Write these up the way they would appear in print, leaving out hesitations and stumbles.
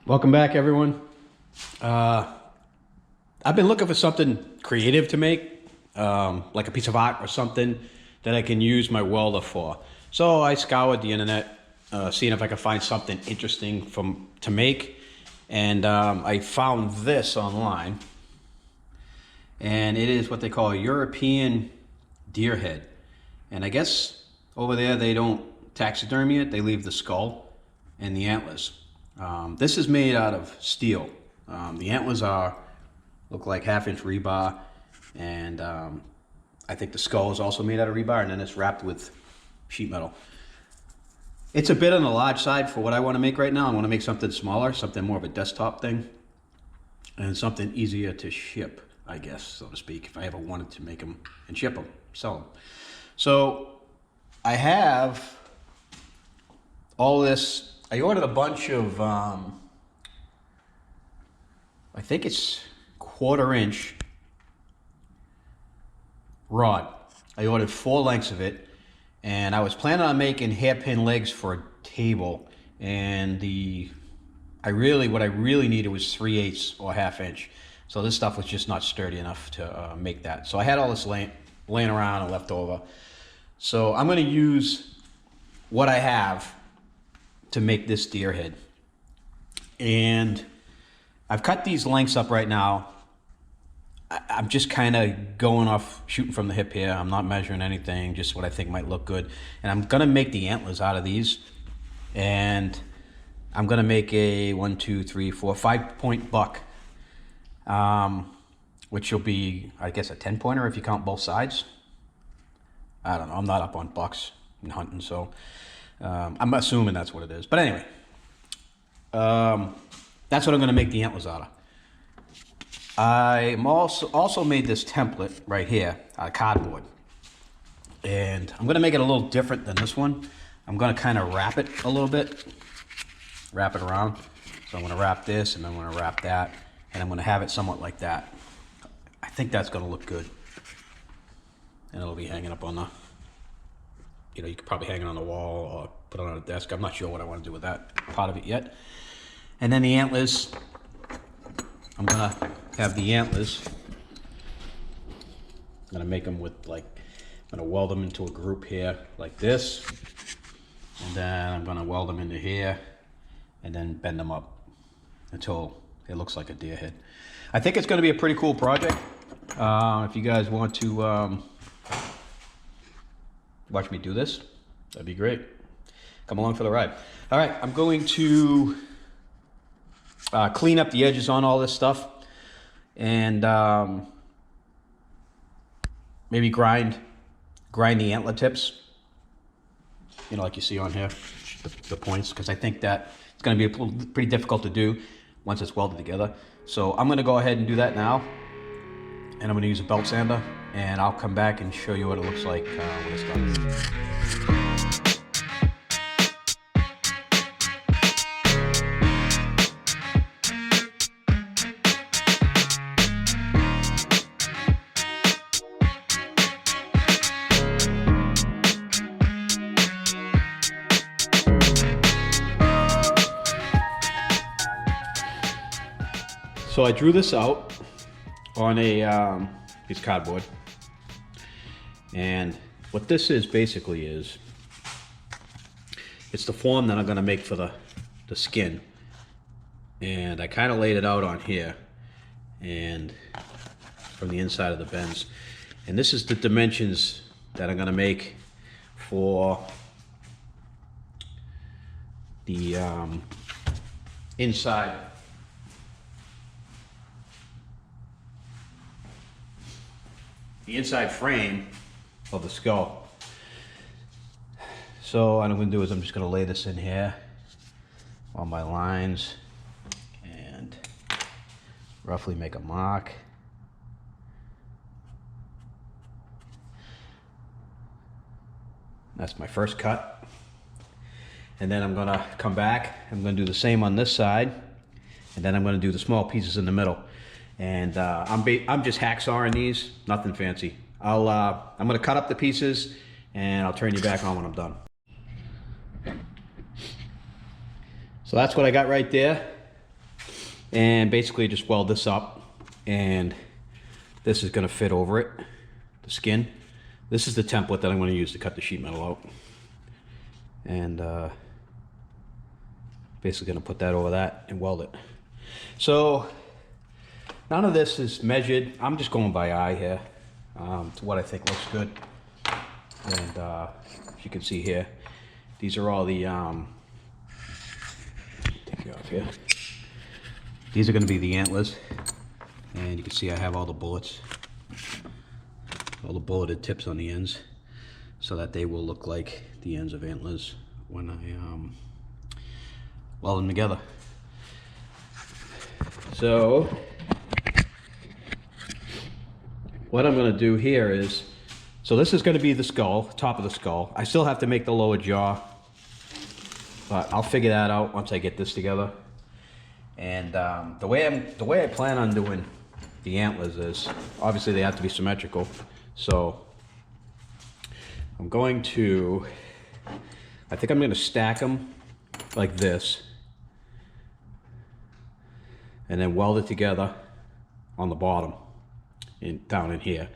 Welcome back, everyone. I've been looking for something creative to make, like a piece of art or something that I can use my welder for. So I scoured the internet, seeing if I could find something interesting to make, and I found this online, and it is what they call a European deer head. And I guess over there they don't taxidermy it; they leave the skull and the antlers. This is made out of steel. The antlers look like 1/2 inch rebar, and I think the skull is also made out of rebar, and then it's wrapped with sheet metal. It's a bit on the large side for what I want to make right now. I want to make something smaller, something more of a desktop thing, and something easier to ship, I guess, so to speak, if I ever wanted to make them and ship them, sell them. So I have all this. I ordered a bunch of, I think it's 1/4 inch rod. I ordered 4 lengths of it, and I was planning on making hairpin legs for a table, and what I really needed was 3/8 or 1/2 inch. So this stuff was just not sturdy enough to make that. So I had all this laying around and left over. So I'm going to use what I have to make this deer head. And I've cut these lengths up right now. I'm just kind of going off, shooting from the hip here. I'm not measuring anything, just what I think might look good. And I'm gonna make the antlers out of these. And I'm gonna make a 1, 2, 3, 4, 5-point buck, which will be, I guess, a 10-pointer if you count both sides. I don't know, I'm not up on bucks and hunting, so I'm assuming that's what it is. But anyway, that's what I'm going to make the antlers out of. I also made this template right here out of cardboard. And I'm going to make it a little different than this one. I'm going to kind of wrap it a little bit. Wrap it around. So I'm going to wrap this, and then I'm going to wrap that. And I'm going to have it somewhat like that. I think that's going to look good. And it'll be hanging up on the... you could probably hang it on the wall or put it on a desk. I'm not sure what I want to do with that part of it yet. And then the antlers, I'm gonna have the antlers. I'm gonna make them with I'm gonna weld them into a group here like this. And then I'm gonna weld them into here and then bend them up until it looks like a deer head. I think it's gonna be a pretty cool project. If you guys want to watch me do this, that'd be great. Come along for the ride. All right, I'm going to clean up the edges on all this stuff, and maybe grind the antler tips, like you see on here, the points, because I think that it's going to be pretty difficult to do once it's welded together. So I'm going to go ahead and do that now, and I'm going to use a belt sander, and I'll come back and show you what it looks like when it's done. So I drew this out on a piece of cardboard, and what this is basically is, it's the form that I'm going to make for the skin, and I kind of laid it out on here and from the inside of the bends, and this is the dimensions that I'm going to make for the inside frame of the skull. So what I'm going to do is I'm just going to lay this in here on my lines and roughly make a mark. That's my first cut. And then I'm going to come back. I'm going to do the same on this side, and then I'm going to do the small pieces in the middle. And I'm just hacksawing these, nothing fancy. I'm going to cut up the pieces, and I'll turn you back on when I'm done. So that's what I got right there. and basically just weld this up, and this is going to fit over it, the skin. This is the template that I'm going to use to cut the sheet metal out, and basically going to put that over that and weld it. So none of this is measured. I'm just going by eye here to what I think looks good. And as you can see here, these are all the take you off here. These are going to be the antlers, and you can see I have all the bullets, all the bulleted tips on the ends, so that they will look like the ends of antlers when I weld them together. So what I'm going to do here is, so this is going to be the skull, top of the skull. I still have to make the lower jaw, but I'll figure that out once I get this together. And the way I plan on doing the antlers is, obviously they have to be symmetrical. So I'm going to, I think I'm going to stack them like this, and then weld it together on the bottom, down in here.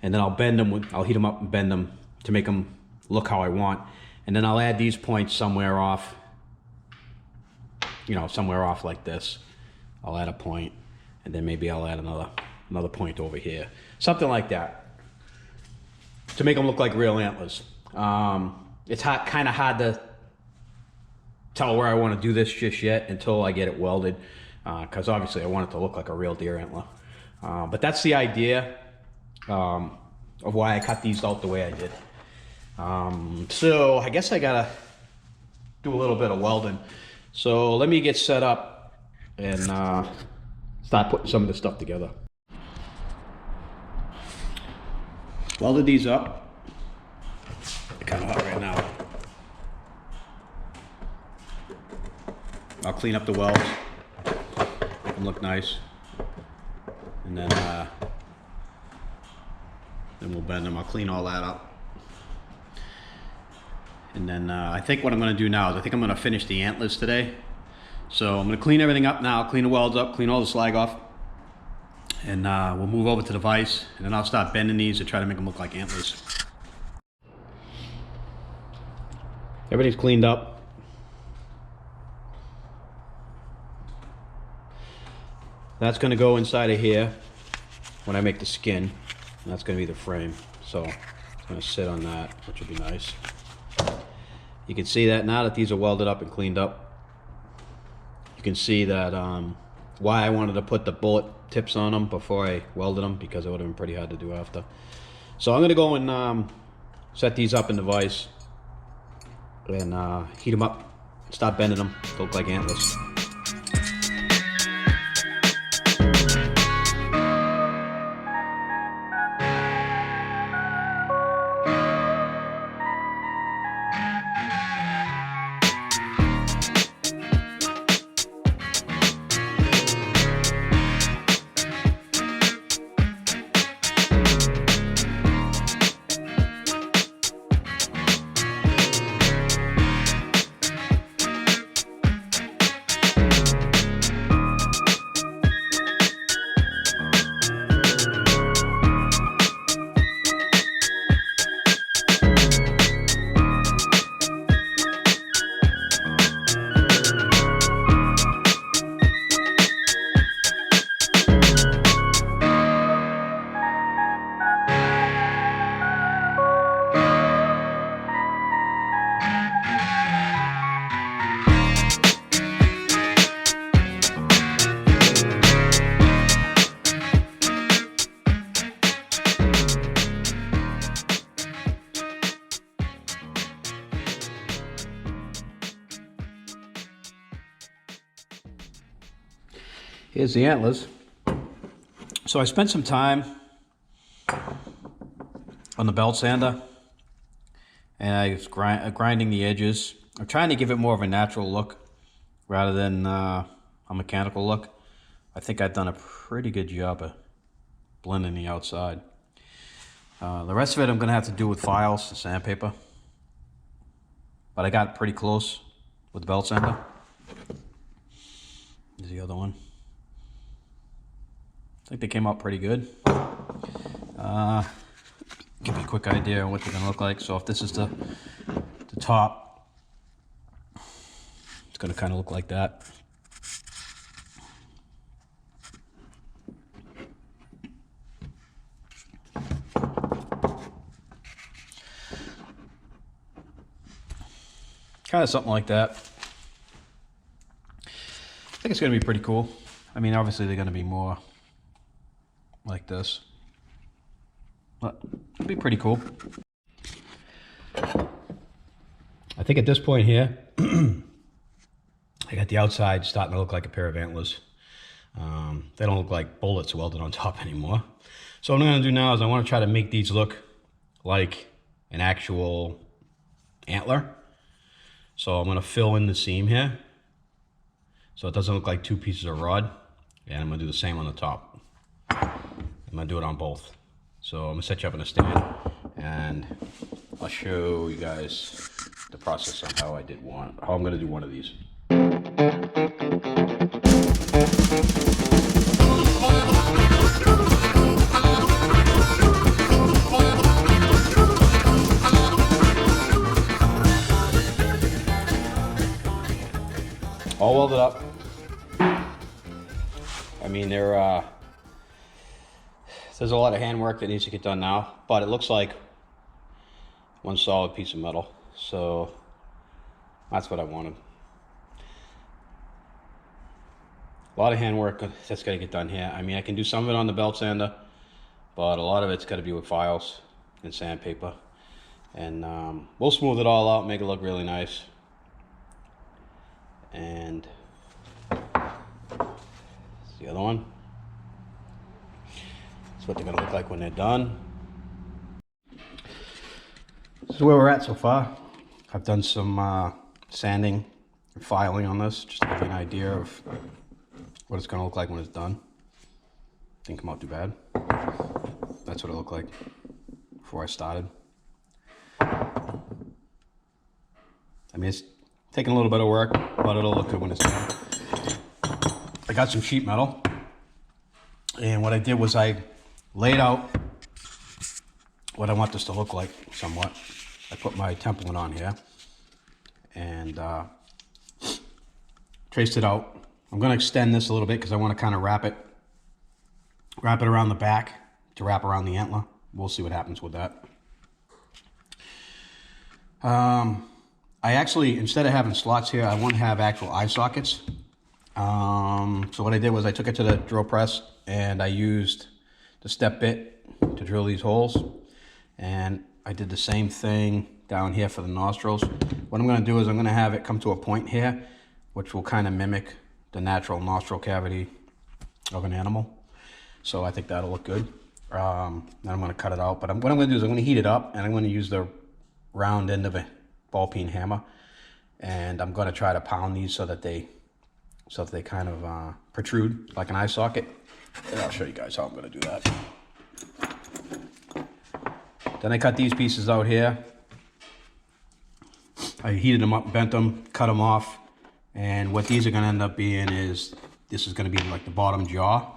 And then I'll bend them, I'll heat them up and bend them to make them look how I want. And then I'll add these points somewhere off, you know, somewhere off like this. I'll add a point, and then maybe I'll add another point over here. Something like that, to make them look like real antlers. It's kind of hard to tell where I want to do this just yet until I get it welded, because obviously I want it to look like a real deer antler. But that's the idea of why I cut these out the way I did. So I guess I gotta do a little bit of welding. So let me get set up and start putting some of this stuff together. Welded these up. They're kind of hot right now. I'll clean up the welds, make them look nice, and then we'll bend them. I'll clean all that up. And then I think what I'm going to do now is I think I'm going to finish the antlers today. So I'm going to clean everything up now, clean the welds up, clean all the slag off, and we'll move over to the vise, and then I'll start bending these to try to make them look like antlers. Everything's cleaned up. That's going to go inside of here when I make the skin, and that's going to be the frame. So it's going to sit on that, which will be nice. You can see that now that these are welded up and cleaned up. You can see that why I wanted to put the bullet tips on them before I welded them, because it would have been pretty hard to do after. So I'm going to go and set these up in the vise and heat them up, start bending them to look like antlers. Here's the antlers. So I spent some time on the belt sander, and I was grinding the edges. I'm trying to give it more of a natural look rather than a mechanical look. I think I've done a pretty good job of blending the outside. The rest of it I'm going to have to do with files and sandpaper, but I got pretty close with the belt sander. Here's the other one. think they came out pretty good. Give you a quick idea of what they're gonna look like. So if this is the top, it's gonna kind of look like that. Kind of something like that. I think it's gonna be pretty cool. I mean, obviously they're gonna be more like this, but it'll be pretty cool. I think at this point here, I got the outside starting to look like a pair of antlers. They don't look like bullets welded on top anymore. So what I'm gonna do now is I wanna try to make these look like an actual antler. So I'm gonna fill in the seam here, so it doesn't look like two pieces of rod. And I'm gonna do the same on the top. I'm gonna do it on both. So I'm gonna set you up in a stand and I'll show you guys the process on how I'm gonna do one of these. All welded up. I mean, there's a lot of handwork that needs to get done now, but it looks like one solid piece of metal. So that's what I wanted. A lot of handwork that's got to get done here. I mean, I can do some of it on the belt sander, but a lot of it's got to be with files and sandpaper. And we'll smooth it all out, make it look really nice. And the other one. That's what they're gonna look like when they're done. This is where we're at so far. I've done some sanding and filing on this, just to give you an idea of what it's gonna look like when it's done. Didn't come out too bad. That's what it looked like before I started. I mean, it's taking a little bit of work, but it'll look good when it's done. I got some sheet metal, and what I did was I laid out what I want this to look like somewhat. I put my template on here and traced it out. I'm going to extend this a little bit because I want to kind of wrap it around the back to wrap around the antler. We'll see what happens with that. I actually, instead of having slots here, I want to have actual eye sockets. So what I did was I took it to the drill press and I used the step bit to drill these holes. And I did the same thing down here for the nostrils. What I'm going to do is I'm going to have it come to a point here, which will kind of mimic the natural nostril cavity of an animal. So I think that'll look good. Then I'm going to cut it out. But what I'm going to do is I'm going to heat it up and I'm going to use the round end of a ball peen hammer. And I'm going to try to pound these so that they kind of protrude like an eye socket. And I'll show you guys how I'm going to do that. Then I cut these pieces out here. I heated them up, bent them, cut them off. And what these are going to end up being is, this is going to be like the bottom jaw.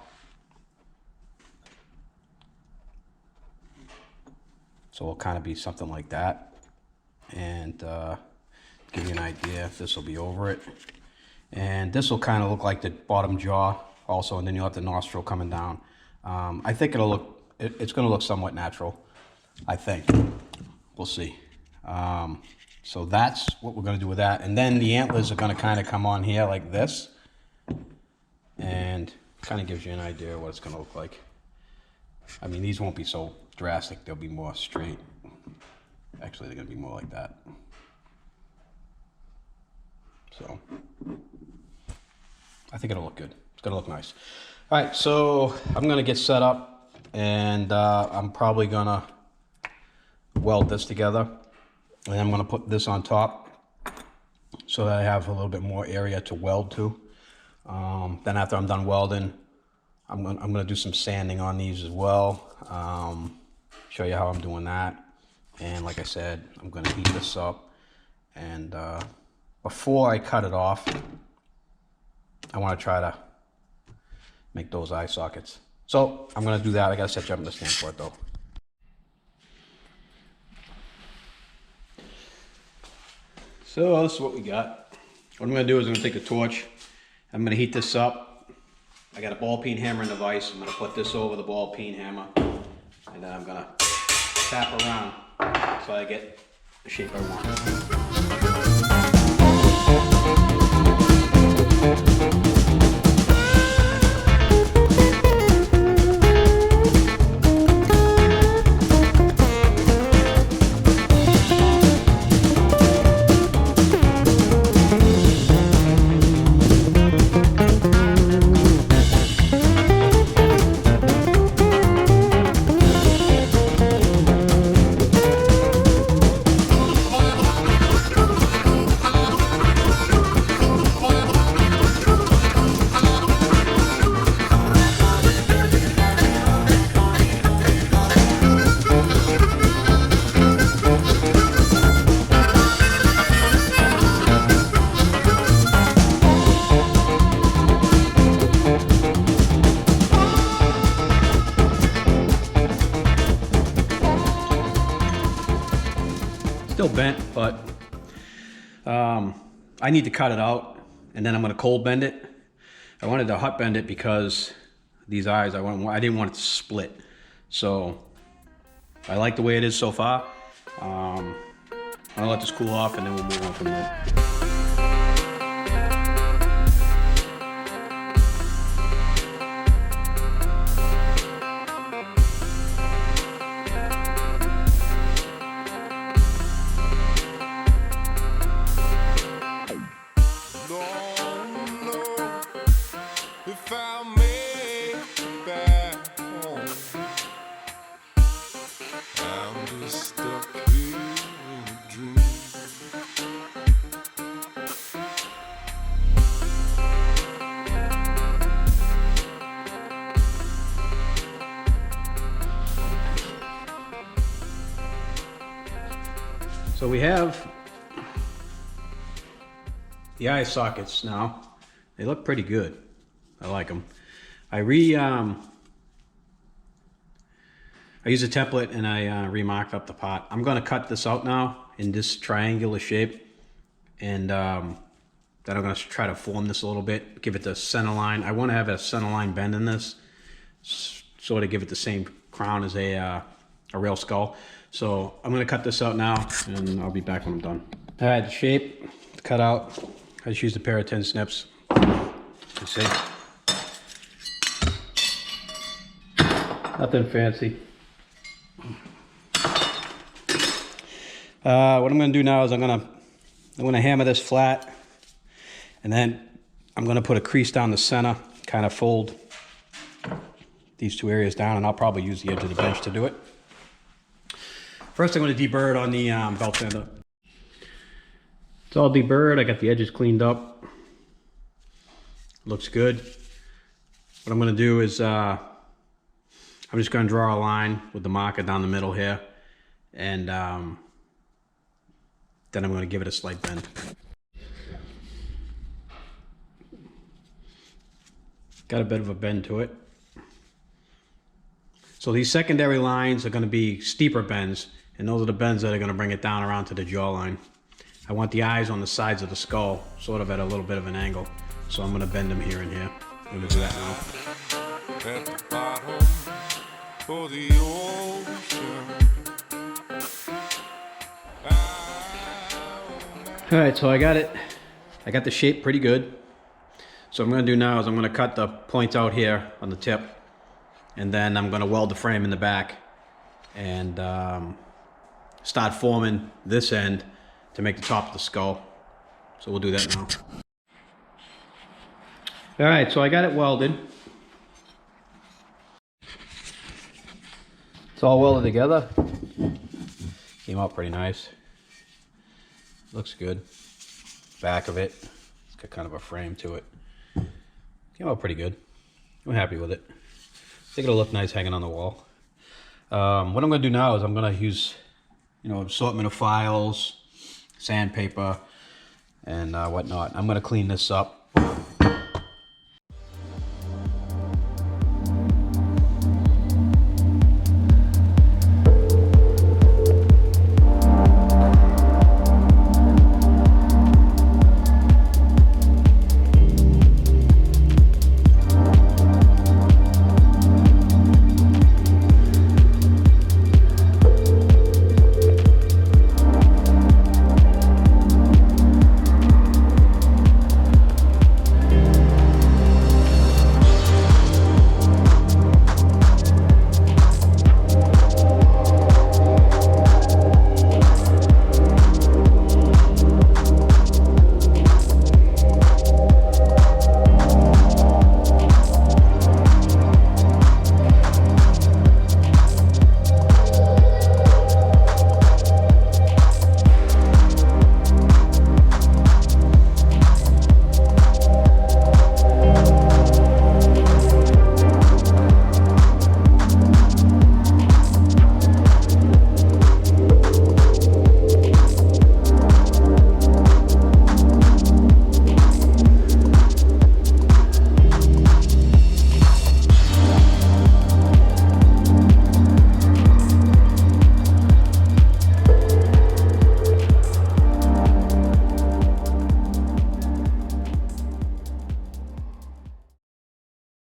So it'll kind of be something like that. And give you an idea, this will be over it. And this will kind of look like the bottom jaw also, and then you'll have the nostril coming down. I think it'll look, it's going to look somewhat natural, I think. We'll see. So that's what we're going to do with that. And then the antlers are going to kind of come on here like this. And kind of gives you an idea of what it's going to look like. I mean, these won't be so drastic. They'll be more straight. Actually, they're going to be more like that. So I think it'll look good. It's gonna look nice. All right, so I'm gonna get set up and I'm probably gonna weld this together and I'm gonna put this on top so that I have a little bit more area to weld to. Then after I'm done welding, I'm gonna do some sanding on these as well. Show you how I'm doing that. And like I said, I'm gonna heat this up and before I cut it off, I want to try to make those eye sockets. So I'm gonna do that. I gotta set you up in the stand for it though. So this is what we got. What I'm gonna do is I'm gonna take a torch. I'm gonna heat this up. I got a ball peen hammer in the vise. I'm gonna put this over the ball peen hammer, and then I'm gonna tap around so I get the shape I want. Still bent, but I need to cut it out, and then I'm going to cold bend it. I wanted to hot bend it because these eyes, I didn't want it to split. So I like the way it is so far. I'll let this cool off, and then we'll move on from there. So we have the eye sockets now. They look pretty good. I like them. I used a template and I remarked up the part. I'm going to cut this out now in this triangular shape, and then I'm going to try to form this a little bit, give it the center line. I want to have a center line bend in this, sort of give it the same crown as a rail skull. So I'm going to cut this out now, and I'll be back when I'm done. All right, the shape cut out. I just used a pair of 10 snips. You see? Nothing fancy. What I'm going to do now is I'm going to hammer this flat, and then I'm going to put a crease down the center, kind of fold these two areas down, and I'll probably use the edge of the bench to do it. First, I'm going to deburr it on the belt sander. It's all deburred. I got the edges cleaned up. Looks good. What I'm going to do is I'm just going to draw a line with the marker down the middle here, and then I'm going to give it a slight bend. Got a bit of a bend to it. So these secondary lines are going to be steeper bends, and those are the bends that are going to bring it down around to the jawline. I want the eyes on the sides of the skull, sort of at a little bit of an angle. So I'm going to bend them here and here. I'm going to do that now. At the bottom of the ocean. All right, so I got it. I got the shape pretty good. So what I'm going to do now is I'm going to cut the points out here on the tip, and then I'm going to weld the frame in the back and start forming this end to make the top of the skull. So we'll do that now. All right, so I got it welded. It's all welded together. Came out pretty nice. Looks good. Back of it, it's got kind of a frame to it. Came out pretty good. I'm happy with it. I think it'll look nice hanging on the wall. What I'm going to do now is I'm going to use, assortment of files, sandpaper, and whatnot. I'm going to clean this up.